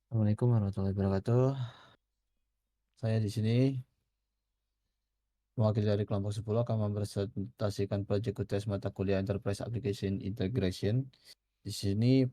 Assalamualaikum warahmatullahi wabarakatuh. Saya di sini mewakili dari kelompok 10 akan mempresentasikan proyek UTS mata kuliah Enterprise Application Integration. Di sini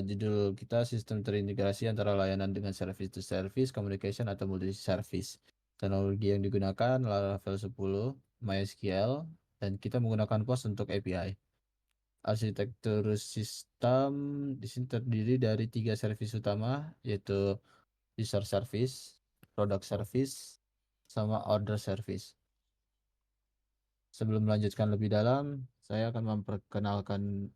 judul kita sistem terintegrasi antara layanan dengan service to service, communication atau multi service. Teknologi yang digunakan Laravel 10, MySQL, dan kita menggunakan POS untuk API. Arsitektur sistem di sini terdiri dari 3 service utama, yaitu user service, product service, sama order service. Sebelum melanjutkan lebih dalam, saya akan memperkenalkan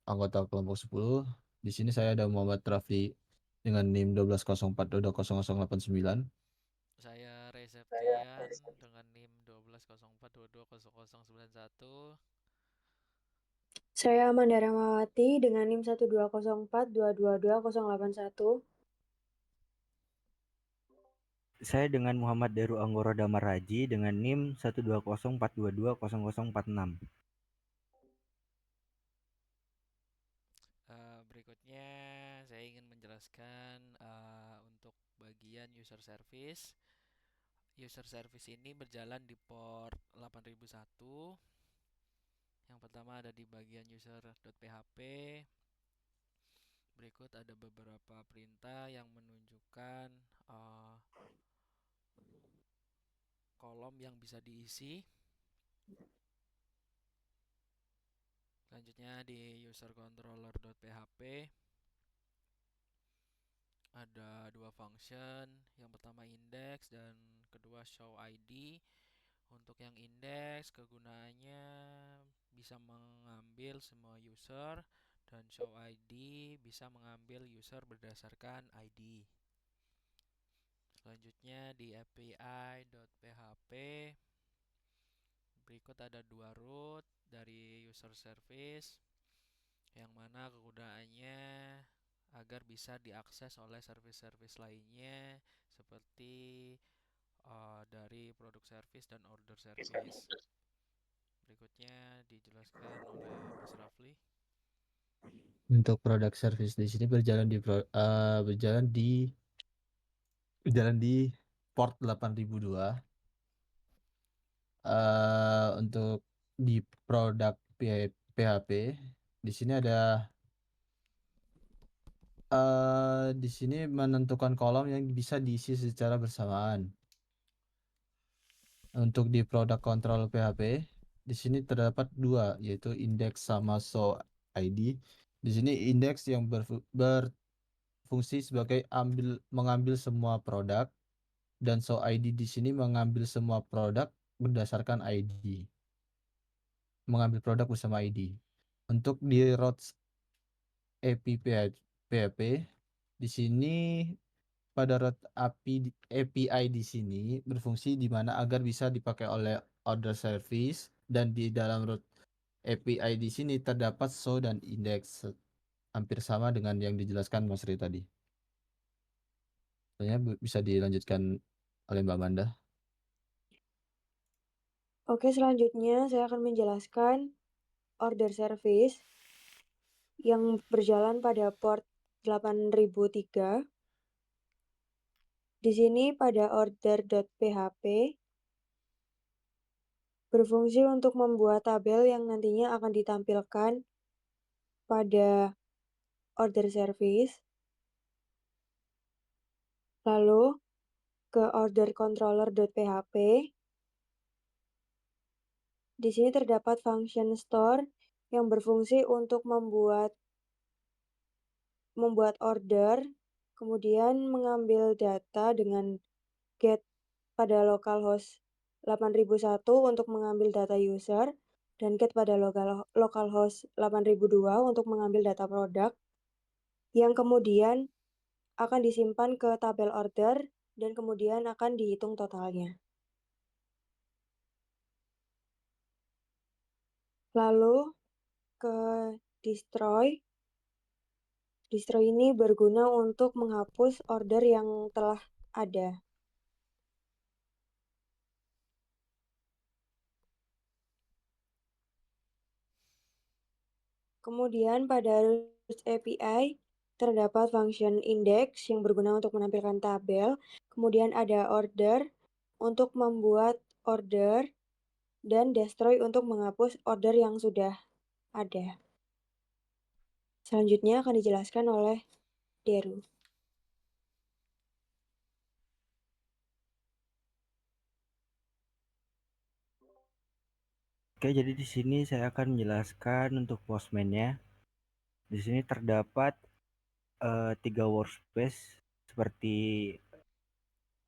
anggota kelompok 10. Di sini saya ada Muhammad Rafli dengan NIM 1204220089. Saya Reseptian dengan NIM 1204220091. Saya Amanda Ramawati dengan NIM 12042222081. Saya dengan Muhammad Daru Anggoro Damaraji dengan NIM 12042220046. Berikutnya saya ingin menjelaskan untuk bagian user service. User service ini berjalan di port 8001. Yang pertama ada di bagian user.php. Berikut ada beberapa perintah yang menunjukkan kolom yang bisa diisi. Selanjutnya di usercontroller.php ada dua function. Yang pertama index dan kedua show ID. Untuk yang index kegunaannya bisa mengambil semua user dan show ID bisa mengambil user berdasarkan ID. Selanjutnya di api.php berikut ada dua root dari user service yang mana kegunaannya agar bisa diakses oleh service-service lainnya seperti dari produk service dan order service. Berikutnya dijelaskan oleh Mas Rafli. Untuk product service di sini berjalan di port 8002. Untuk di produk PHP di sini ada di sini menentukan kolom yang bisa diisi secara bersamaan. Untuk di produk control PHP di sini terdapat dua, yaitu index sama show ID. Di sini index yang berfungsi sebagai mengambil semua produk, dan show ID di sini mengambil semua produk berdasarkan ID, mengambil produk bersama ID. Untuk di routes API PHP di sini pada route API di sini berfungsi di mana agar bisa dipakai oleh order service, dan di dalam route API di sini terdapat show dan index, hampir sama dengan yang dijelaskan Mas Ri tadi. Sebenarnya bisa dilanjutkan oleh Mbak Manda. Oke, selanjutnya saya akan menjelaskan order service yang berjalan pada port 8003. Di sini pada order.php berfungsi untuk membuat tabel yang nantinya akan ditampilkan pada order service. Lalu ke order controller.php. Di sini terdapat function store yang berfungsi untuk membuat order, kemudian mengambil data dengan get pada localhost 8001 untuk mengambil data user, dan get pada localhost 8002 untuk mengambil data produk, yang kemudian akan disimpan ke tabel order dan kemudian akan dihitung totalnya. Lalu ke destroy. Destroy ini berguna untuk menghapus order yang telah ada. Kemudian pada routes API terdapat function index yang berguna untuk menampilkan tabel, kemudian ada order untuk membuat order, dan destroy untuk menghapus order yang sudah ada. Selanjutnya akan dijelaskan oleh Deru. Oke, jadi di sini saya akan menjelaskan untuk Postman-nya. Di sini terdapat 3 workspace seperti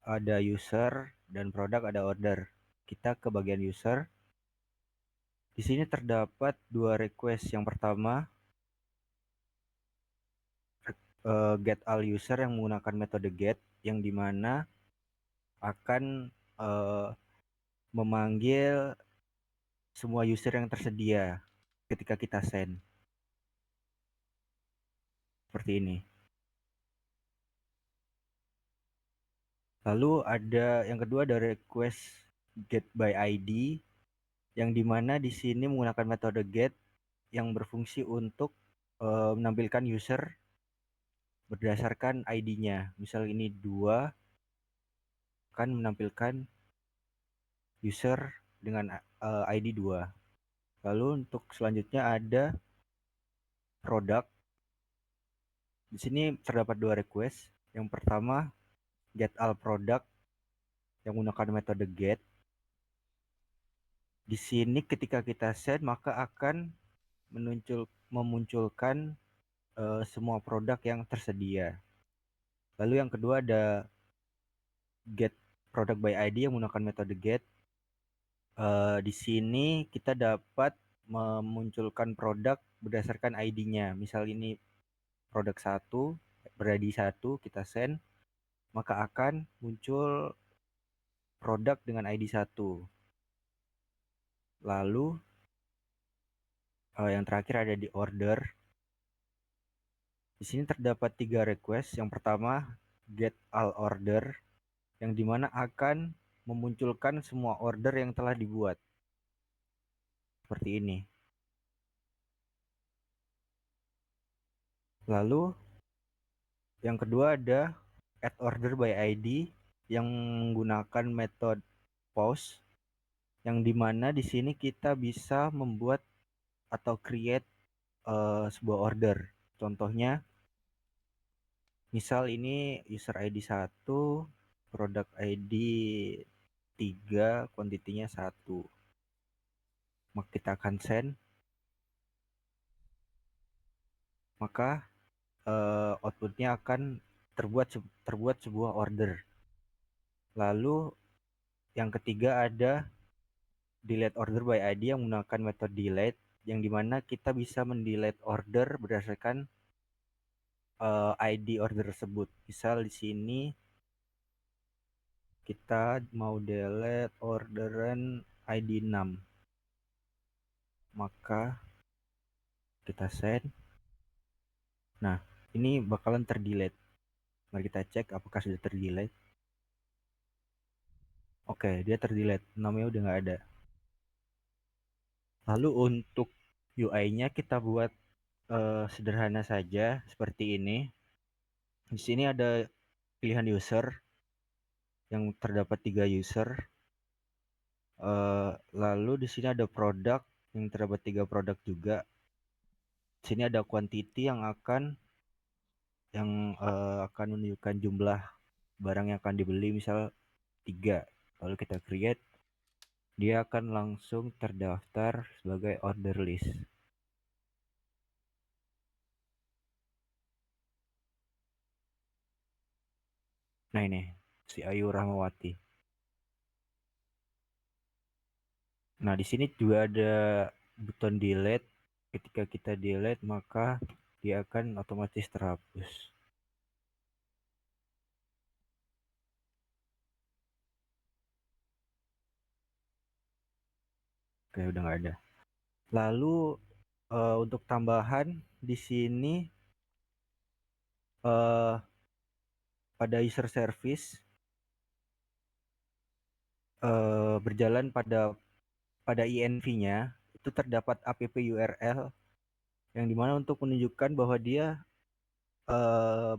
ada user dan produk, ada order. Kita ke bagian user. Di sini terdapat 2 request. Yang pertama get all user yang menggunakan metode get, yang dimana akan memanggil semua user yang tersedia ketika kita send. Seperti ini. Lalu ada yang kedua, ada request get by ID, yang dimana di sini menggunakan metode get yang berfungsi untuk menampilkan user berdasarkan ID-nya. Misal ini 2 akan menampilkan user dengan ID 2. Lalu untuk selanjutnya ada produk. Di sini terdapat 2 request. Yang pertama get all product yang menggunakan metode get. Di sini ketika kita send maka akan memunculkan semua produk yang tersedia. Lalu yang kedua ada get product by ID yang menggunakan metode get. Di sini kita dapat memunculkan produk berdasarkan ID-nya. Misal ini produk 1 ber-ID 1, kita send, maka akan muncul produk dengan ID 1. Lalu yang terakhir ada di order. Di sini terdapat 3 request. Yang pertama get all order, yang dimana akan memunculkan semua order yang telah dibuat. Seperti ini. Lalu yang kedua ada add order by ID yang menggunakan metode pause, yang dimana di sini kita bisa membuat atau create sebuah order. Contohnya misal ini user ID 1, product ID 3, quantity-nya 1. Maka kita akan send. Maka outputnya akan terbuat sebuah order. Lalu yang ketiga ada delete order by ID yang menggunakan metode delete, yang dimana kita bisa mendelete order berdasarkan ID order tersebut. Misal di sini kita mau delete orderan ID 6, maka kita send. Nah, ini bakalan terdelete. Mari kita cek apakah sudah terdelete. Oke, dia terdelete, namanya udah nggak ada. Lalu untuk UI-nya kita buat sederhana saja seperti ini. Di sini ada pilihan user yang terdapat 3 user. Lalu di sini ada produk yang terdapat 3 produk juga. Di sini ada quantity yang akan menunjukkan jumlah barang yang akan dibeli, misal 3. Lalu kita create, dia akan langsung terdaftar sebagai order list. Nah ini si Ayu Rahmawati. Nah di sini juga ada button delete. Ketika kita delete maka dia akan otomatis terhapus. Oke, udah nggak ada. Lalu untuk tambahan di sini pada user service berjalan pada INV-nya itu terdapat app URL yang dimana untuk menunjukkan bahwa dia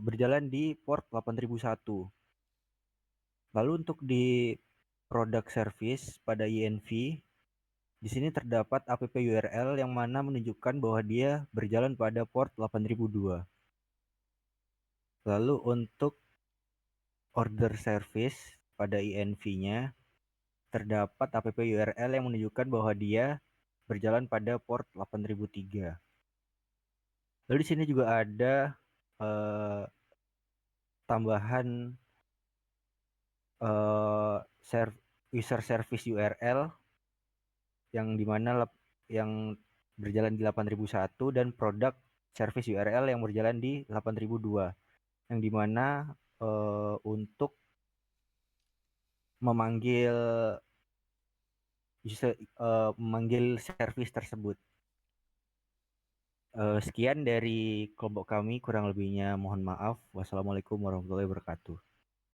berjalan di port 8001. Lalu untuk di product service pada INV, di sini terdapat app URL yang mana menunjukkan bahwa dia berjalan pada port 8002. Lalu untuk order service pada INV-nya terdapat app URL yang menunjukkan bahwa dia berjalan pada port 8003. Lalu di sini juga ada tambahan user service URL yang dimana yang berjalan di 8001 dan product service URL yang berjalan di 8002, yang dimana untuk memanggil service tersebut. Sekian dari kelompok kami, kurang lebihnya mohon maaf. Wassalamualaikum warahmatullahi wabarakatuh.